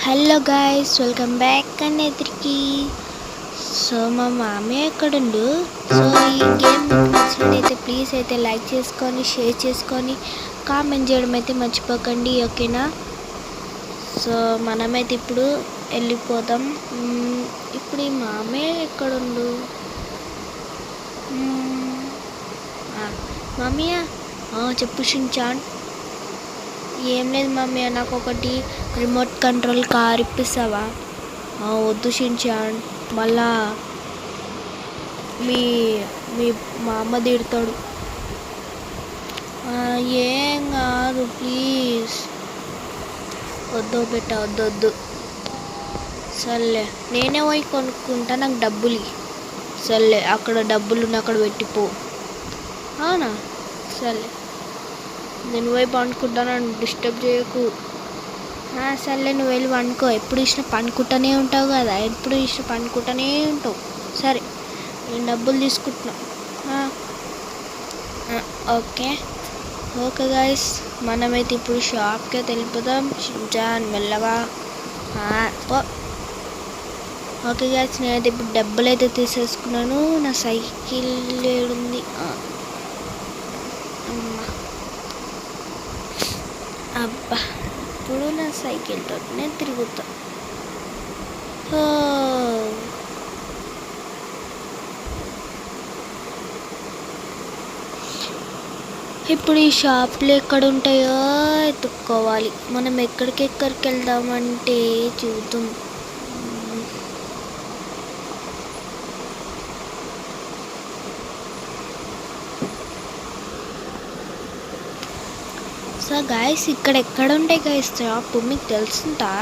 Hello guys, welcome back అన్నెదిరికి. So మా మామయ్య ఎక్కడుండు. సో ఈ గేమ్ మీకు నచ్చినట్టయితే ప్లీజ్ అయితే లైక్ చేసుకొని, షేర్ చేసుకొని, కామెంట్ చేయడం అయితే మర్చిపోకండి, ఓకేనా. సో మనమైతే ఇప్పుడు వెళ్ళిపోదాం. ఇప్పుడు ఈ మామయ్య ఎక్కడుండు. మామయ్య చెప్పు షిన్చాన్. ఏం లేదు మమ్మీ, నాకు ఒకటి రిమోట్ కంట్రోల్ కార్ ఇప్పిస్తావా? వద్దు షిన్చాన్, మళ్ళా మీ మీ మా అమ్మ తిడతాడు. ఏం కాదు ప్లీజ్, వద్దు బెట్ట, వద్దు. సర్లే నేనే పోయి కొనుక్కుంటా, నాకు డబ్బులు. సర్లే అక్కడ డబ్బులు అక్కడ పెట్టిపో. అవునా, సర్లే నేను పోయి పండుకుంటాను, డిస్టర్బ్ చేయకు. సర్లే నువ్వు వెళ్ళి పండుకో, ఎప్పుడు ఇష్టం పండుకుంటూనే ఉంటావు కదా, ఎప్పుడు ఇష్టం పండుకుంటూనే ఉంటావు. సరే నేను డబ్బులు తీసుకుంటున్నా. ఓకే గాయ్స్, మనమైతే ఇప్పుడు షాప్కి వెళ్ళిపోదాం. షిన్చాన్ మెల్లగా ఓకే గాయ్స్, నేనైతే ఇప్పుడు డబ్బులు అయితే తీసేసుకున్నాను. నా సైకిల్ ఏడుంది? అబ్బా, ఇప్పుడు నా సైకిల్తో నేను తిరుగుతా. ఇప్పుడు ఈ షాపులు ఎక్కడ ఉంటాయో ఎత్తుక్కోవాలి. మనం ఎక్కడికి వెళ్దామంటే చూద్దాం. సో గాయస్, ఇక్కడ ఎక్కడ ఉంటాయి గాయస్ షాప్, మీకు తెలుసుంటా?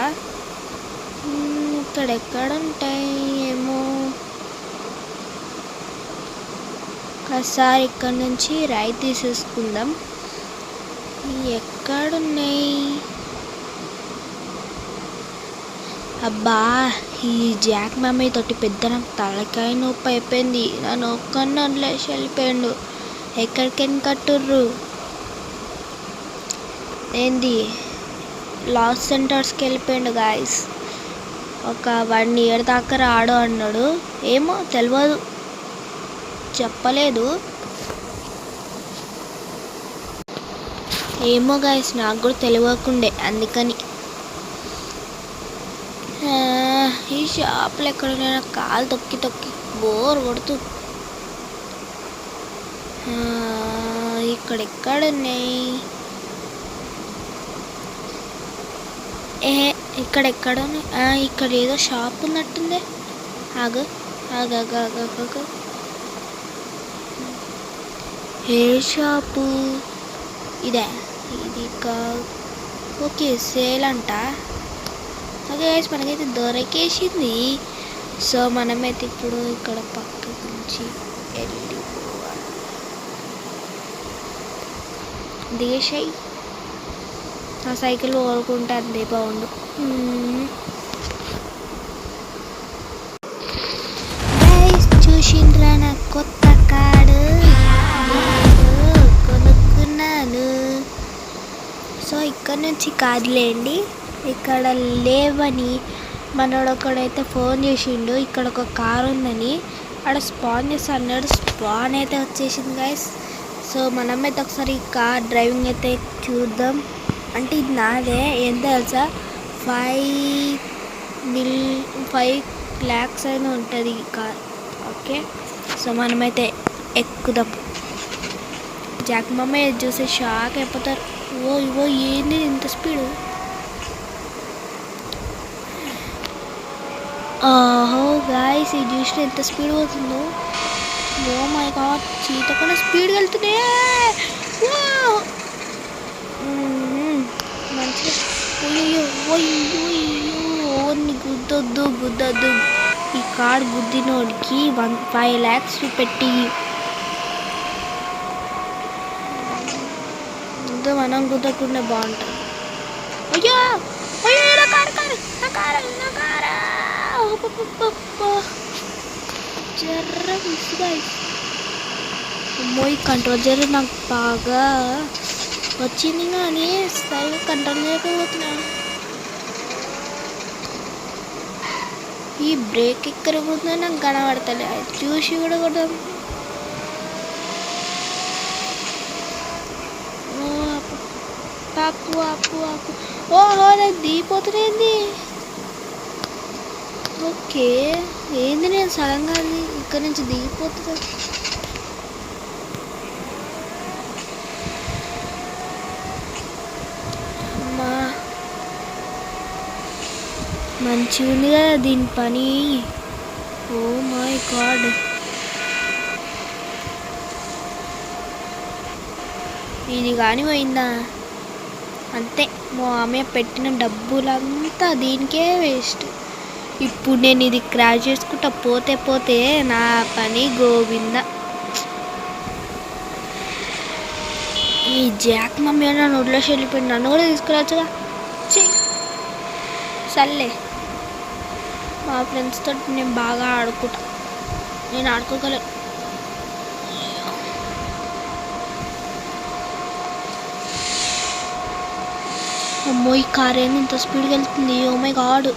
ఇక్కడ ఎక్కడ ఉంటాయి ఏమో. ఒకసారి ఇక్కడ నుంచి రైట్ తీసేసుకుందాం. ఎక్కడున్నాయి? అబ్బా, ఈ జాక్ మమ్మీ తోటి పెద్ద నాకు తలకాయ నొప్పి అయిపోయింది. నన్ను ఒక్కడిని వదిలేసి వెళ్ళిపోయాడు. ఎక్కడికైనా కట్టుర్రు. ఏంది లాస్ సెంటర్స్కి వెళ్ళిపోయాడు గాయస్. ఒక 1 year దాకా రాడు అన్నాడు. ఏమో తెలియదు, చెప్పలేదు. ఏమో గాయస్, నాకు కూడా తెలియకుండే, అందుకని. ఈ షాప్లో ఎక్కడైనా కాలు తొక్కి బోర్ కొడుతూ. ఇక్కడెక్కడున్నాయి? ఇక్కడ ఏదో షాప్ ఉన్నట్టుంది. ఆగు. ఏ షాపు ఇదే? ఇది ఓకే, సేల్ అంట. ఓకే గైస్, మనకైతే దొరికేసింది. సో మనమైతే ఇప్పుడు ఇక్కడ పక్క నుంచి వెళ్ళిపోవాలి. దిగేసాయి. ఆ సైకిల్ ఓడుకుంటే అంతే బాగుండు. చూసిండ్రా నా కొత్త కారు కొనుక్కున్నాను. సో ఇక్కడ నుంచి కాదులేండి, ఇక్కడ లేవని మనోడు ఒకడైతే ఫోన్ చేసిండు. ఇక్కడ ఒక కారు ఉందని అక్కడ స్పాన్ చేసి అన్నాడు. స్పాన్ అయితే వచ్చేసింది గైస్. సో మనమైతే ఒకసారి ఈ కార్ డ్రైవింగ్ అయితే చూద్దాం. అంటే ఇది నాదే, ఎంత తెలుసా? 5 lakhs అయినా ఉంటుంది ఈ కార్. ఓకే, సో మనమైతే ఎక్కుదాం. జాక్ మమ్మీ చూసి షాక్ అయిపోతారు. ఇవో ఏంది ఇంత స్పీడు? ఓహో గాయ్స్, ఇది చూసిన ఎంత స్పీడ్ పోతుందో. ఓ మై గాడ్, చీత కన్నా స్పీడ్గా వెళ్తున్నాయి. గుద్దొద్దు. ఈ కార్ గుద్దినోడికి 5 lakhs పెట్టి మనం గుద్దకుండా బాగుంటుంది. ఈ కంట్రోల్ జర్ర నాకు బాగా వచ్చింది, కానీ సరిగా కంట్రోల్ చేయకపోతున్నా. ఈ బ్రేక్ ఎక్కడ పోతుందో నాకు కనబడతలే, చూసి కూడా కొడదాం. ఆపు ఆపు ఆపు. ఓహో నాకు దిగిపోతుంది. ఓకే ఏంది నేను సడన్గా ఇక్కడ నుంచి దిగిపోతుంది. అమ్మా మంచిగా ఉంది కదా దీని పని. ఓ మై గాడ్, ఇది కానీ పోయిందా అంతే. మా ఆమె పెట్టిన డబ్బులంతా దీనికే వేస్ట్. ఇప్పుడు నేను ఇది క్రాష్ చేసుకుంటా పోతే నా పని గోవింద. ఈ జాక్ మమ్మీ నన్ను వదిలేసి వెళ్ళిపోయింది, నన్ను కూడా తీసుకురావచ్చుగా. సర్లే మా ఫ్రెండ్స్ తోటి నేను బాగా ఆడుకుంటా, నేను ఆడుకోగలను. అమ్మో ఈ కార్ ఏంది ఇంత స్పీడ్గా వెళ్తుంది. Oh my god.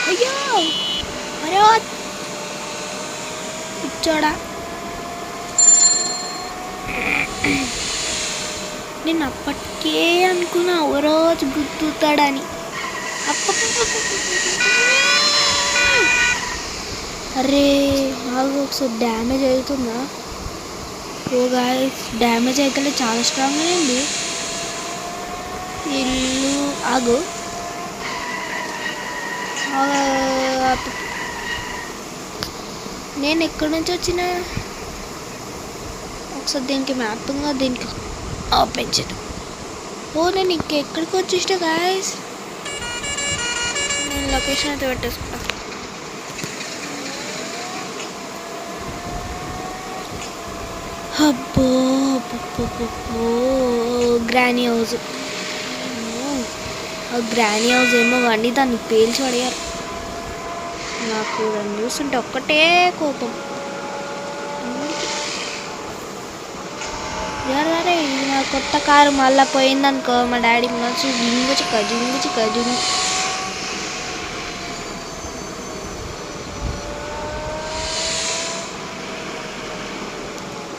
అయ్యో అరే ఇచ్చోడా, నేను అప్పటికే అనుకున్నా ఓ రోజు గుర్తుతాడని. అరే నాకు ఒకసారి డ్యామేజ్ అవుతుందా? ఓ గాయ్స్ డ్యామేజ్ అయితే చాలా స్ట్రాంగ్ అయింది. ఇల్లు ఆగు. నేను ఎక్కడి నుంచి వచ్చిన ఒకసారి దీనికి మ్యాపింగ్గా దీనికి పెంచదు. ఓ నేను ఇంకెక్కడికి వచ్చేసిన గాయ్స్. నేను లొకేషన్ అయితే పెట్టేసుకుంటా. అబ్బో గ్రానీ హౌస్. గ్రానీ హౌస్ ఏమో కానీ దాన్ని పేల్చి పడేయారు. నాకు దాన్ని చూస్తుంటే ఒక్కటే కోపం. అరే నా కొత్త కారు మళ్ళీ పోయిందనుకో మా డాడీ మంచి జింగు చిక్క.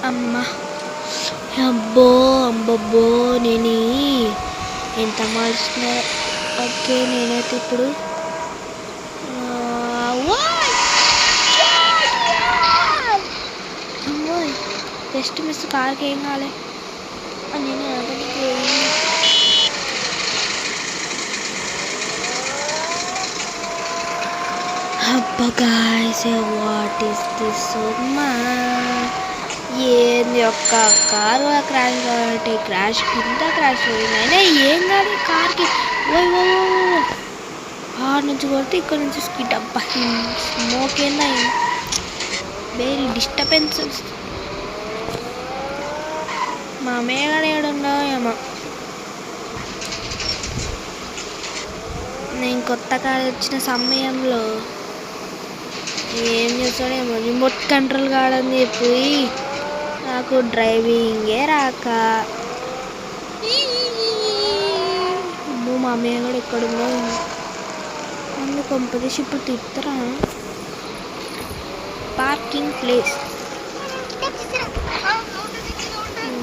అమ్మా అబ్బబ్బో నేను ఎంత మార్చిన. ఓకే నేనైతే ఇప్పుడు అమ్మో జస్ట్ మిస్ కార్కి ఏం కాలే. నేను అబ్బా గాయ్స్ వాట్ ఈస్ దిస్. అమ్మా ఏంది ఒక్క కారు క్రాష్ కాబట్టి క్రాష్ కింద క్రాష్ పోయిందైనా ఏం కాదు కార్కి. ఆడ నుంచి కొడితే ఇక్కడ నుంచి స్కిడ్. అబ్బా స్మోక్ ఏందా, వెరీ డిస్టర్బెన్స్. మా మేఘడ ఏడుండో ఏమో. నేను కొత్త కారు వచ్చిన సమయంలో ఏం చేస్తాడేమో రిమోట్ కంట్రోల్ కాడని చెప్పి నాకు డ్రైవింగే రాక. మా అమ్మయ్య కూడా ఎక్కడుందో నన్ను కొంపదీసి ఇప్పుడు తిప్పుతారా. పార్కింగ్ ప్లేస్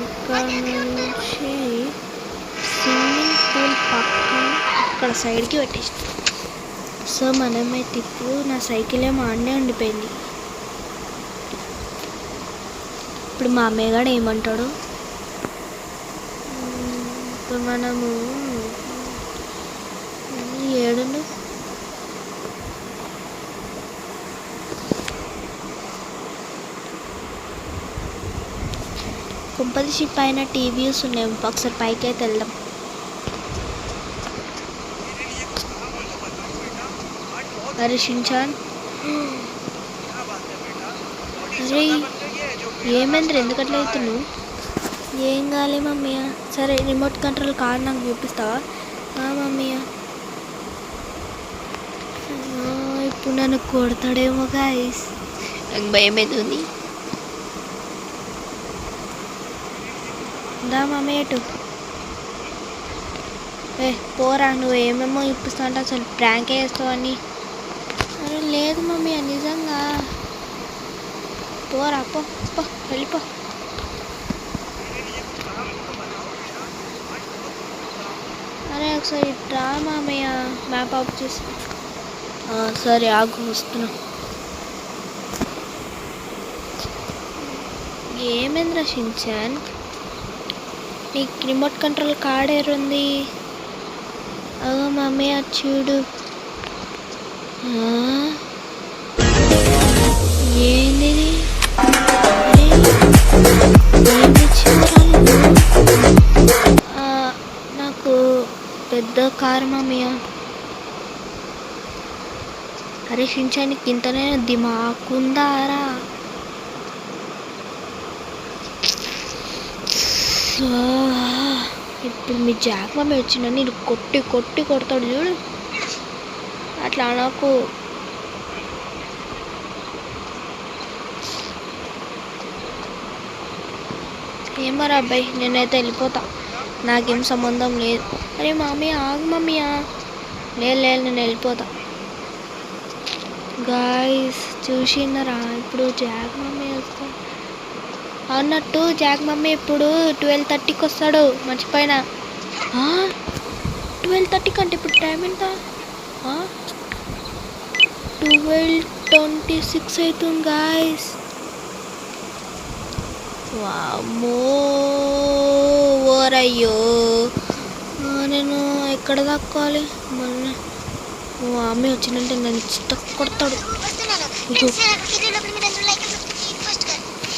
ఇక్కడ నుంచి స్విమ్మింగ్ పూల్ పక్కన అక్కడ సైడ్కి పెట్టేసి. సో మనమైతే ఇప్పుడు నా సైకిల్ ఏమో ఆడనే ఉండిపోయింది. ఇప్పుడు మా అమ్మయ్య గారు ఏమంటాడు, ఇప్పుడు మనము ఏడుండు కుంపదిసి పైన టీవీస్ ఉన్నాయి. ఒకసారి పైకి అయితే వెళ్దాం. అరే షిన్చాన్, అరే ఏమైంది ఎందుకట్లా అవుతున్నావు? ఏం కాలే మమ్మీయ. సరే రిమోట్ కంట్రోల్ కార్ నాకు చూపిస్తావా? మమ్మీయ ఇప్పుడు నన్ను కొడతాడేమో గాయ్స్, నాకు భయం అవుతుంది. దా మమ్మీ ఎటు ఏ పోరా, నువ్వు ఏమేమో ఇప్పిస్తా అంటే అసలు ప్రాంకే చేస్తావని. అరే లేదు మమ్మీ నిజంగా. పోరా పో పో వెళ్ళిపో. అరే ఒకసారి రా మామయ్య, మ్యాప్ ఆఫ్ చేసి. సరే ఆగు వస్తున్నా. ఏమేంద్ర షించాన్, నీకు రిమోట్ కంట్రోల్ కార్డ్ ఏరుంది? మమ్మీ అది చూడు. ఏంది నాకు పెద్ద కారు మమ్మీయ. అరే షించానికి ఇంతనే దిమాకుందారా. ఇప్పుడు మీ జాక్ మమ్మీ వచ్చిన నేను కొట్టి కొట్టి కొడతాడు చూడు. అట్లా నాకు ఏమరా అబ్బాయి, నేనైతే వెళ్ళిపోతా, నాకేం సంబంధం లేదు. అరే మమ్మీ ఆగు మమ్మీయా. లేదు లేదు నేను వెళ్ళిపోతా. గాయస్ చూసినారా, ఇప్పుడు జాక్ మమ్మీ వస్తా అన్నట్టు. జాక్ మమ్మీ ఇప్పుడు 12:30కి వస్తాడు, మర్చిపోయినా. 12:30 అంటే ఇప్పుడు టైం ఎంత? 12:26 అవుతుంది గాయస్. వామ్మో ఓరయ్యో, నేను ఎక్కడ దక్కాలి? మొన్న మా అమ్మ వచ్చిందంటే నన్ను చిత్త కొడతాడు.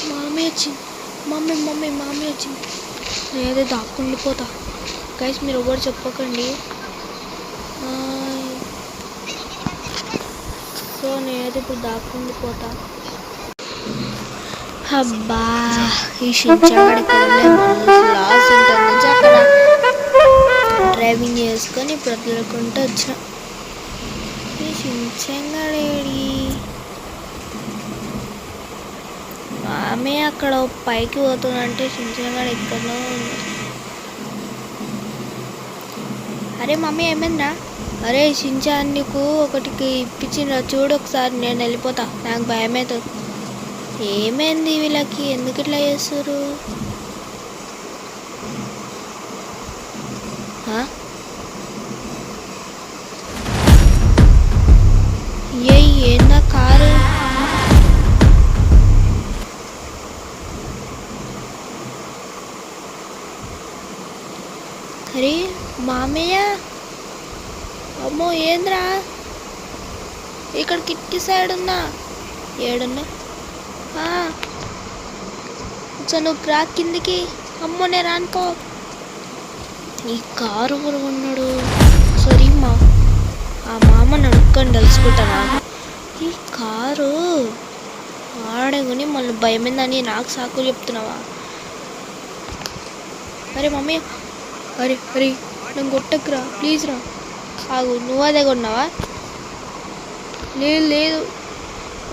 మామీ వచ్చింది, మామీ వచ్చింది. నేనైతే దాక్కుండిపోతా. గైస్ మీరు ఎవరు చెప్పకండి. సో నేనైతే ఇప్పుడు దాక్కుండిపోతా. అబ్బా ఈ షించాడికి లాస్ ఉంటుంది నుంచి అక్కడ డ్రైవింగ్ చేసుకొని ఇప్పుడు వదులుకుంటూ వచ్చిన. ఈ షించాడేడి ఆమె అక్కడ పైకి పోతుందంటే షించాడు ఎక్కడో ఉంది. అరే మమ్మీ ఏమైందా? అరే షించాన్ నీకు ఒకటికి ఇప్పించిండ్రా చూడు ఒకసారి, నేను వెళ్ళిపోతా, నాకు భయమవుతుంది. ఏమైంది వీళ్ళకి, ఎందుకు ఇట్లా చేస్తారు? ఏందా కారు? అరే మామయ్య, అమ్మో ఏంద్రా ఇక్కడ కిటికీ సైడ్ ఉన్నా? ఏడున్నా? నువ్వు రా కిందికి. అమ్మో నేను రానుకో. ఈ కారు కూడా ఉన్నాడు. సరే ఆ మామ నడుక్కొని తెలుసుకుంటారా? ఈ కారు ఆడే కొని మళ్ళీ భయమైందని నాకు సాకులు చెప్తున్నావా? అరే మమ్మీ, అరే అరే నన్ను కొట్టకురా ప్లీజ్ రా. ఆగు, నువ్వు అదే కొన్నావా? లేదు లేదు,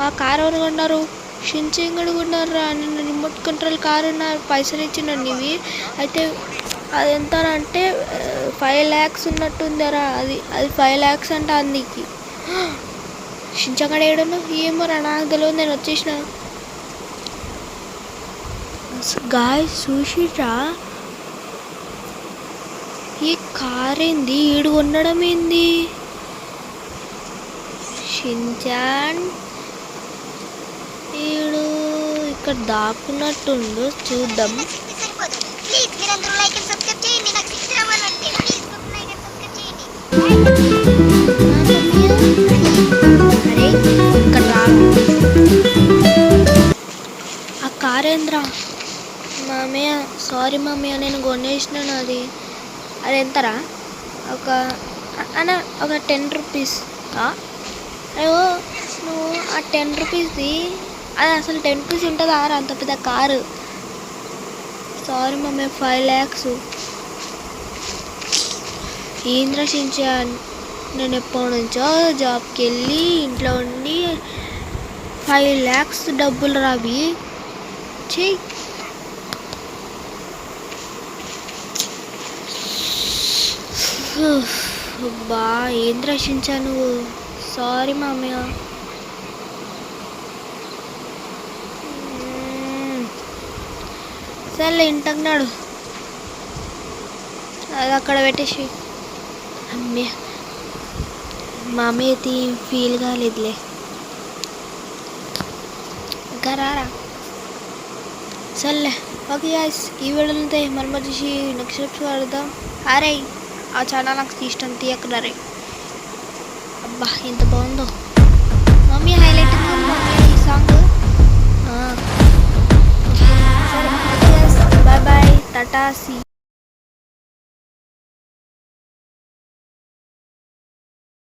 ఆ కారు ఎవరు కొన్నారు? షించాన్ కొన్నారు రా. నేను రిమోట్ కంట్రోల్ కారు ఉన్నారు, పైసలు ఇచ్చినాను ఇవి. అయితే అది ఎంత అంటే 5 lakhs ఉన్నట్టుందరా. అది 5 lakhs అంట అందుకి. షించాన్ ఏడను ఏమో రా, నాకు తెలియదు, నేను వచ్చేసిన. గాయస్ చూసిరా, ఈ కార్ ఏంది ఈడు ఉండడం ఏంది? షించాన్ ఈడు ఇక్కడ దాక్కున్నట్టుండు, చూద్దాం. అరే ఇక్కడ రా. ఆ కార్ ఏంద్రా? మామయ్య సారీ మామయ్య, నేను కొనేసినాను అది. అది ఎంతరా? ఒక 10 rupees. అయ్యో నువ్వు ఆ 10 rupesది, అది అసలు 10 rupees ఉంటుందా రా అంత పెద్ద కారు? Sorry mummy, 5 lakhs. ఏంద్ర షించాన్, నేను ఎప్పటి నుంచో జాబ్కి వెళ్ళి ఇంట్లో ఉండి 5 lakhs డబ్బులు రావి చెయ్యి. అబ్బా ఏం రక్షించా నువ్వు. సారీ మామయ్య. సర్లే ఇంటన్నాడు, అది అక్కడ పెట్టేసి. అమ్మే మామయ్య అయితే ఫీల్ కాలేదులే. ఇంకా రారా. సర్లే ఓకే గాయ్స్, ఈ వీడియోలో మనం వచ్చేసి నెక్స్ట్ ఎపిసోడ్ వాడదాం. అరే ఆ ఛానల్ నాకు ఇష్టం తీయకురా రే. అబ్బా ఎంత బాగుందో. మమ్మీ హైలైట్ మమ్మీ ఈ సాంగ్. సరే బాయ్ బాయ్, టాటా సీ.